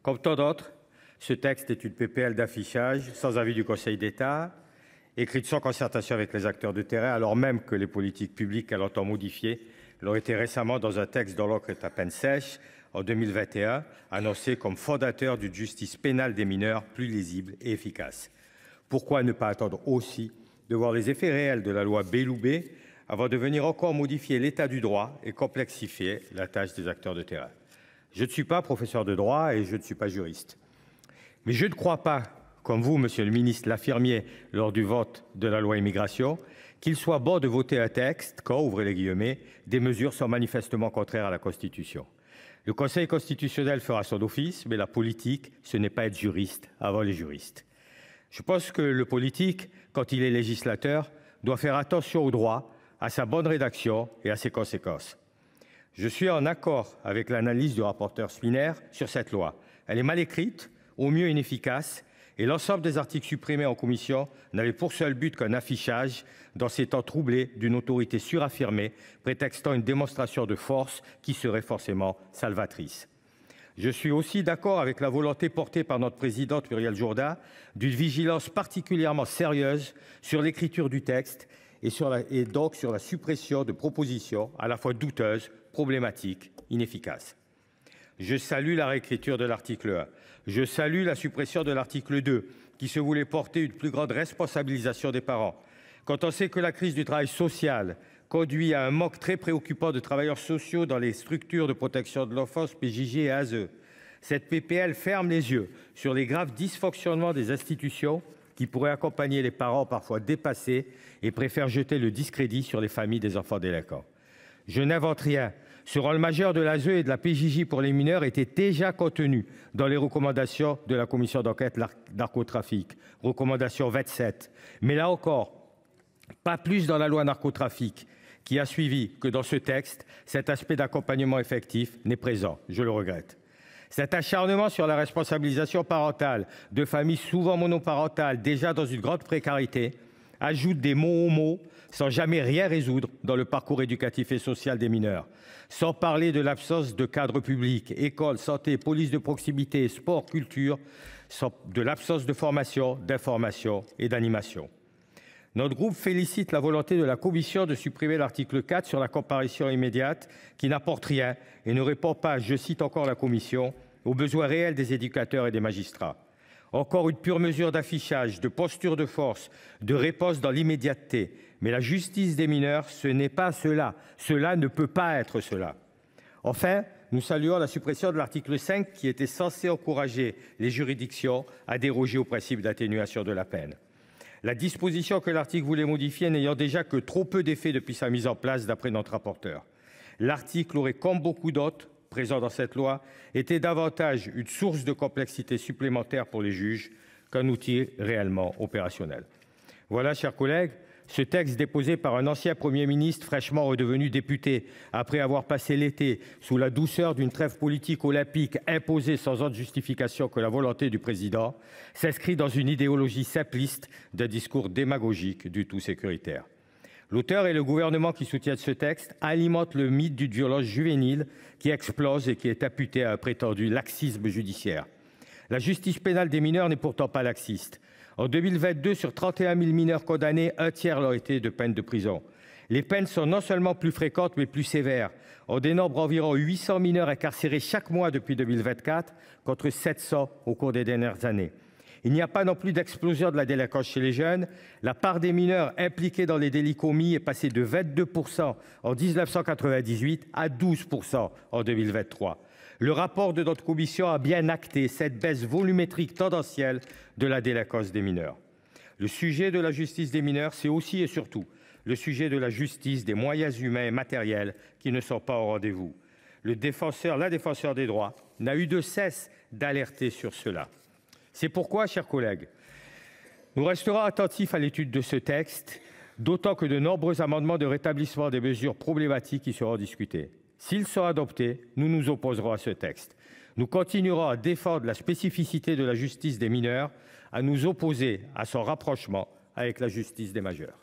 Comme tant d'autres, ce texte est une PPL d'affichage sans avis du Conseil d'État, écrite sans concertation avec les acteurs de terrain, alors même que les politiques publiques qu'elle entend modifier l'ont été récemment dans un texte dont l'encre est à peine sèche, en 2021, annoncé comme fondateur d'une justice pénale des mineurs plus lisible et efficace. Pourquoi ne pas attendre aussi de voir les effets réels de la loi Belloubet avant de venir encore modifier l'état du droit et complexifier la tâche des acteurs de terrain? Je ne suis pas professeur de droit et je ne suis pas juriste. Mais je ne crois pas, comme vous, monsieur le ministre, l'affirmiez lors du vote de la loi immigration, qu'il soit bon de voter un texte quand, ouvrez les guillemets, des mesures sont manifestement contraires à la Constitution. Le Conseil constitutionnel fera son office, mais la politique, ce n'est pas être juriste avant les juristes. Je pense que le politique, quand il est législateur, doit faire attention au droit, à sa bonne rédaction et à ses conséquences. Je suis en accord avec l'analyse du rapporteur Spinner sur cette loi. Elle est mal écrite, au mieux inefficace, et l'ensemble des articles supprimés en commission n'avaient pour seul but qu'un affichage dans ces temps troublés d'une autorité suraffirmée, prétextant une démonstration de force qui serait forcément salvatrice. Je suis aussi d'accord avec la volonté portée par notre présidente Muriel Jourda d'une vigilance particulièrement sérieuse sur l'écriture du texte et donc sur la suppression de propositions à la fois douteuses, problématiques, inefficaces. Je salue la réécriture de l'article 1. Je salue la suppression de l'article 2 qui se voulait porter une plus grande responsabilisation des parents. Quand on sait que la crise du travail social conduit à un manque très préoccupant de travailleurs sociaux dans les structures de protection de l'enfance, PJJ et ASE, cette PPL ferme les yeux sur les graves dysfonctionnements des institutions qui pourraient accompagner les parents parfois dépassés et préfère jeter le discrédit sur les familles des enfants délinquants. Je n'invente rien. Ce rôle majeur de l'ASE et de la PJJ pour les mineurs était déjà contenu dans les recommandations de la commission d'enquête narcotrafic, recommandation 27. Mais là encore, pas plus dans la loi narcotrafic qui a suivi que dans ce texte, cet aspect d'accompagnement effectif n'est présent. Je le regrette. Cet acharnement sur la responsabilisation parentale de familles souvent monoparentales, déjà dans une grande précarité, ajoute des mots aux mots sans jamais rien résoudre dans le parcours éducatif et social des mineurs. Sans parler de l'absence de cadre public, école, santé, police de proximité, sport, culture, de l'absence de formation, d'information et d'animation. Notre groupe félicite la volonté de la Commission de supprimer l'article 4 sur la comparution immédiate qui n'apporte rien et ne répond pas, je cite encore la Commission, aux besoins réels des éducateurs et des magistrats. Encore une pure mesure d'affichage, de posture de force, de réponse dans l'immédiateté. Mais la justice des mineurs, ce n'est pas cela. Cela ne peut pas être cela. Enfin, nous saluons la suppression de l'article 5 qui était censé encourager les juridictions à déroger au principe d'atténuation de la peine. La disposition que l'article voulait modifier n'ayant déjà que trop peu d'effets depuis sa mise en place d'après notre rapporteur. L'article aurait, comme beaucoup d'autres présents dans cette loi, été davantage une source de complexité supplémentaire pour les juges qu'un outil réellement opérationnel. Voilà, chers collègues, ce texte déposé par un ancien Premier ministre fraîchement redevenu député, après avoir passé l'été sous la douceur d'une trêve politique olympique imposée sans autre justification que la volonté du président, s'inscrit dans une idéologie simpliste d'un discours démagogique du tout sécuritaire. L'auteur et le gouvernement qui soutiennent ce texte alimentent le mythe d'une violence juvénile qui explose et qui est imputée à un prétendu laxisme judiciaire. La justice pénale des mineurs n'est pourtant pas laxiste. En 2022, sur 31 000 mineurs condamnés, un tiers l'ont été de peine de prison. Les peines sont non seulement plus fréquentes, mais plus sévères. On dénombre environ 800 mineurs incarcérés chaque mois depuis 2024, contre 700 au cours des dernières années. Il n'y a pas non plus d'explosion de la délinquance chez les jeunes. La part des mineurs impliqués dans les délits commis est passée de 22% en 1998 à 12% en 2023. Le rapport de notre commission a bien acté cette baisse volumétrique tendancielle de la délinquance des mineurs. Le sujet de la justice des mineurs, c'est aussi et surtout le sujet de la justice des moyens humains et matériels qui ne sont pas au rendez-vous. La défenseur des droits n'a eu de cesse d'alerter sur cela. C'est pourquoi, chers collègues, nous resterons attentifs à l'étude de ce texte, d'autant que de nombreux amendements de rétablissement des mesures problématiques y seront discutés. S'ils sont adoptés, nous nous opposerons à ce texte. Nous continuerons à défendre la spécificité de la justice des mineurs, à nous opposer à son rapprochement avec la justice des majeurs.